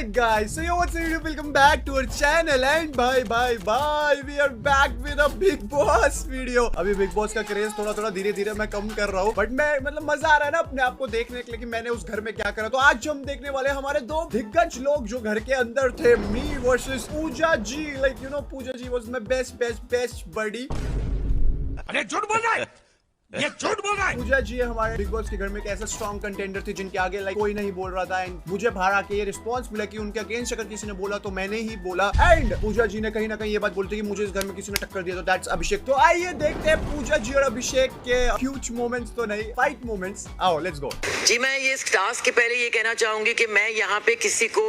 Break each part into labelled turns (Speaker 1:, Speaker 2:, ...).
Speaker 1: guys, so yo, what's up? Welcome back to our channel and bye, we are back with a Big Boss video. अभी Big Boss का craze थोड़ा धीरे मैं कम कर रहा हूँ, बट मैं मतलब मजा आ रहा है ना अपने आप को देखने के लिए कि मैंने उस घर में क्या करा। तो आज हम देखने वाले हमारे दो दिग्गज लोग जो घर के अंदर थे, me versus Pooja ji. Like you know, Pooja ji was my best buddy.
Speaker 2: अरे झूठ बोल रहा है, ये झूठ बोल रहा है।
Speaker 1: पूजा जी हमारे बिग बॉस के घर में एक ऐसा स्ट्रॉन्ग कंटेंडर थे जिनके आगे लाइक कोई नहीं बोल रहा था। एंड मुझे बाहर आके ये रिस्पांस मिला कि उनके अगेंस्ट अगर किसी ने बोला तो मैंने ही बोला। एंड पूजा जी ने कहीं ना कहीं ये बात बोलती है कि मुझे इस घर में किसी ने टक्कर दिया तो दैट्स अभिषेक। तो आइए देखते हैं पूजा जी और अभिषेक के ह्यूज मोमेंट्स, तो नहीं फाइट मोमेंट्स। आओ लेट्स गो
Speaker 3: जी। मैं ये इस टास्क के पहले ये कहना चाहूंगी कि मैं यहाँ पे किसी को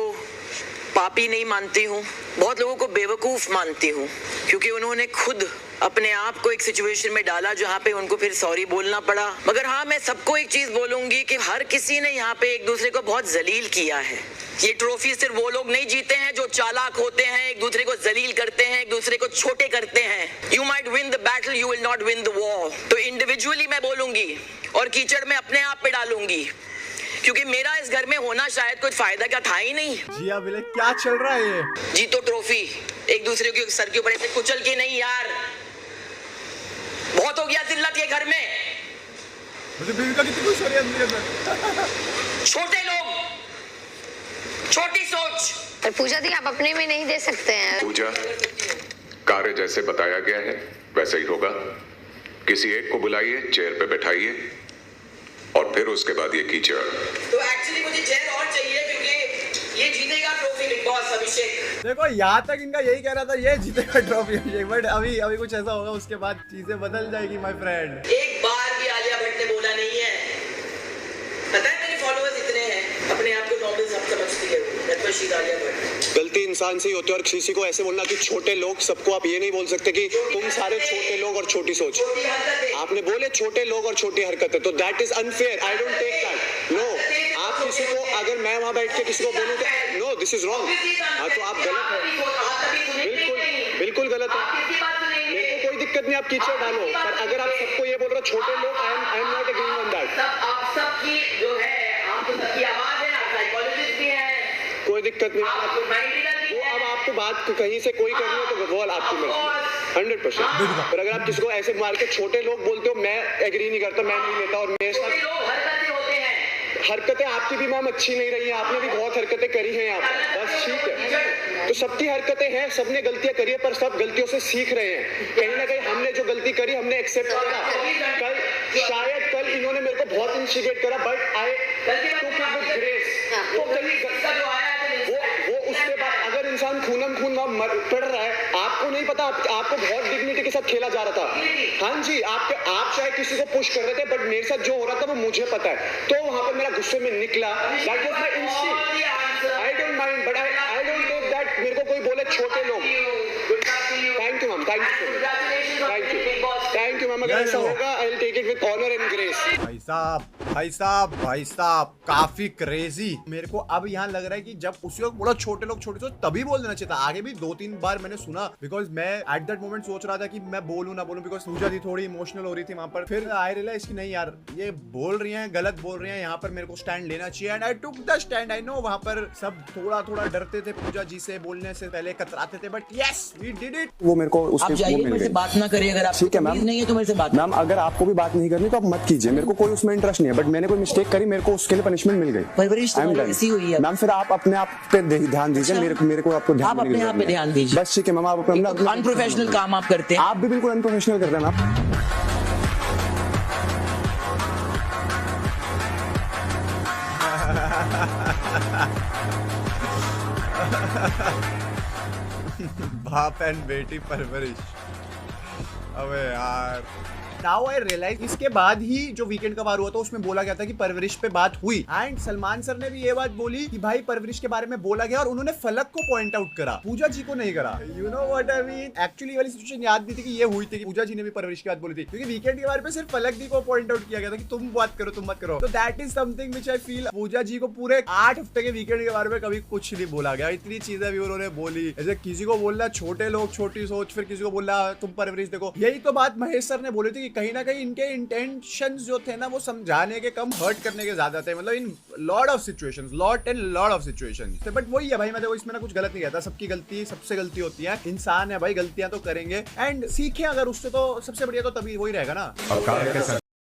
Speaker 3: पापी नहीं मानती हूँ, बहुत लोगों को बेवकूफ मानती हूँ, क्योंकि उन्होंने खुद अपने आप को एक सिचुएशन में डाला जहाँ पे उनको फिर सॉरी बोलना पड़ा। मगर हाँ, मैं सबको एक चीज बोलूंगी कि हर किसी ने यहाँ पे एक दूसरे को बहुत जलील किया है। ये ट्रॉफी सिर्फ वो लोग नहीं जीते हैं जो चालाक होते हैं, एक दूसरे को जलील करते हैं, एक दूसरे को छोटे करते हैं। You might win the battle, you will not win the war. तो इंडिविजुअली मैं बोलूंगी और कीचड़ में अपने आप पे डालूंगी, क्योंकि मेरा इस घर में होना शायद कुछ फायदा का था ही नहीं।
Speaker 1: जी अब क्या चल रहा है ये?
Speaker 3: जी तो ट्रॉफी एक दूसरे के सर के ऊपर ऐसे कुचल के नहीं यार, बहुत हो गया जिल्लत ये घर में।
Speaker 1: मुझे बीवी का कितनी खुश हो रही है अंदर में।
Speaker 3: छोटे लोग, छोटी सोच।
Speaker 4: पर पूजा दी आप अपने में नहीं दे सकते हैं।
Speaker 5: पूजा, कार्य जैसे बताया गया है वैसे ही होगा। किसी एक को बुलाइए, चेयर पे बैठाइए और फिर उसके बाद ये कीचड़।
Speaker 3: तो एक्चुअली मुझे चेयर और चाहिए, क्योंकि ये जीतेगा ट्रॉफी बिग बॉस अभिषेक।
Speaker 1: देखो यहाँ तक इनका यही कह रहा था ये जीतेगा ट्रॉफी अभिषेक, बट अभी कुछ ऐसा होगा, उसके बाद चीजें बदल जाएगी माय फ्रेंड।
Speaker 3: एक बार भी आलिया भट्ट ने बोला नहीं है। पता है मेरे फॉलोअर्स इतने हैं, अपने आप को नॉर्मल सब समझती है वो। आलिया भट्ट
Speaker 6: गलती इंसान से ही होती है, और किसी को ऐसे बोलना कि छोटे लोग, सबको आप ये नहीं बोल सकते कि तुम सारे छोटे लोग और छोटी सोच। आपने बोले छोटे लोग और छोटी हरकतें, तो that is unfair. I don't take that. No, आप किसी को, अगर मैं वहां बैठ के किसी को बोलूं कि नो दिस इज रॉन्ग, हाँ तो आप गलत है, बिल्कुल गलत है। मेरे को कोई दिक्कत नहीं, आप कीचड़ डालो, पर अगर आप सबको ये बोल रहे हो छोटे लोग, I am not agreeing on that.
Speaker 3: आप सबकी जो है, आप सबकी आवाज है, आप साइकोलॉजिस्ट भी हैं,
Speaker 6: कोई दिक्कत नहीं। वो अब आपको बात कहीं से कोई करनी है तो वो आपकी मर्जी 100%। पर अगर आप किसी को ऐसे मार के छोटे लोग बोलते हो, मैं एग्री नहीं करता, मैं नहीं लेता। और मेरे साथ हरकतें आपकी भी मैम अच्छी नहीं रही है, आपने भी बहुत हरकतें करी हैं यहाँ पर, बस ठीक है। तो सबकी हरकतें हैं, सबने गलतियां करी है, पर सब गलतियों से सीख रहे हैं। कहीं ना कहीं हमने जो गलती करी हमने एक्सेप्ट करा। शायद कल इन्होंने मेरे को बहुत इंस्टिगेट करा, but I took it with grace. तो वो उसके बाद अगर इंसान खूनम खून पड़ रहा है, आपको नहीं पता, आपको बहुत डिग्निटी के साथ खेला जा रहा था। हाँ जी, आप चाहे किसी को पुश कर रहे थे, बट मेरे साथ जो हो रहा था वो मुझे पता है। तो वहां पर मेरा गुस्से में निकला, that was my instinct. I don't mind, but I don't take that. मेरे को कोई बोले छोटे लोग, thank you ma'am, thank you ma'am. अगर ऐसा होगा I will take it with honour and grace.
Speaker 1: भाई साहब काफी क्रेजी। मेरे को अब यहाँ लग रहा है कि जब उसी वक्त बोला छोटे लोग छोटे तो तभी बोल देना चाहिए था। आगे भी 2-3 बार मैंने सुना, बिकॉज मैं एट दैट मोमेंट सोच रहा था कि मैं बोलूं ना बोलूं, बिकॉज पूजा थी थोड़ी इमोशनल हो रही थी वहां पर। फिर आई रियलाइज कि नहीं यार, ये बोल रही हैं, गलत बोल रही हैं, यहाँ पर मेरे को स्टैंड लेना चाहिए। And I took the stand. I know वहां पर सब थोड़ा डरते थे पूजा जी से, बोलने से पहले कतराते थे, but yes we did it.
Speaker 6: वो मेरे को उसके
Speaker 3: जाइए, मेरे से बात ना करिए। अगर आप
Speaker 6: ठीक है मैम,
Speaker 3: नहीं है तो मेरे से बात।
Speaker 6: मैम अगर आपको भी बात नहीं करनी तो आप मत कीजिए, मेरे को कोई उसमें इंटरेस्ट नहीं है। बट मैंने कोई मिस्टेक करी, मेरे को उसके लिए पनिशमेंट मिल गई।
Speaker 3: परवरिश ऐसी हुई है
Speaker 6: मैम, फिर आप अपने आप पे ध्यान दीजिए। मेरे को आपको
Speaker 3: आप अपने आप पे ध्यान दीजिए,
Speaker 6: बस ठीक है मैम। आप अपना
Speaker 3: अनप्रोफेशनल काम आप करते हैं।
Speaker 6: आप भी बिल्कुल अनप्रोफेशनल कर रहे हैं मैम।
Speaker 1: बाप एंड बेटी परवरिश। अबे यार, नाउ आई रियलाइज इसके बाद ही जो वीकेंड का वार हुआ था उसमें बोला गया था कि परवरिश पे बात हुई। एंड सलमान सर ने भी ये बात बोली कि भाई परवरिश के बारे में बोला गया, और उन्होंने फलक को पॉइंट आउट करा, पूजा जी को नहीं करा। You know what I mean. Actually वाली सिचुएशन याद भी थी कि ये हुई थी कि पूजा जी ने भी परवरिश की बात बोली थी, क्योंकि वीकेंड के बारे में सिर्फ फलक दी को पॉइंट आउट किया गया था कि तुम बात करो, तुम मत करो। तो that is something which I feel Pooja ji को पूरे 8 हफ्ते के वीकेंड के बारे में कभी कुछ नहीं बोला गया। इतनी चीजें भी उन्होंने बोली, जैसे किसी को बोलना छोटे लोग छोटी सोच, फिर किसी को बोलना तुम परवरिश देखो। यही तो बात महेश सर ने बोली थी कहीं ना कहीं इनके इंटेंशंस जो थे ना वो समझाने के कम हर्ट करने के ज्यादा थे, मतलब in lot of situations, lot of situations. But वही है भाई, मैं देखो इसमें ना कुछ गलत नहीं कहता, सबकी गलती सबसे गलती होती है, इंसान है भाई, गलतियां तो करेंगे एंड सीखें अगर उससे, तो सबसे बढ़िया तो तभी वही रहेगा ना।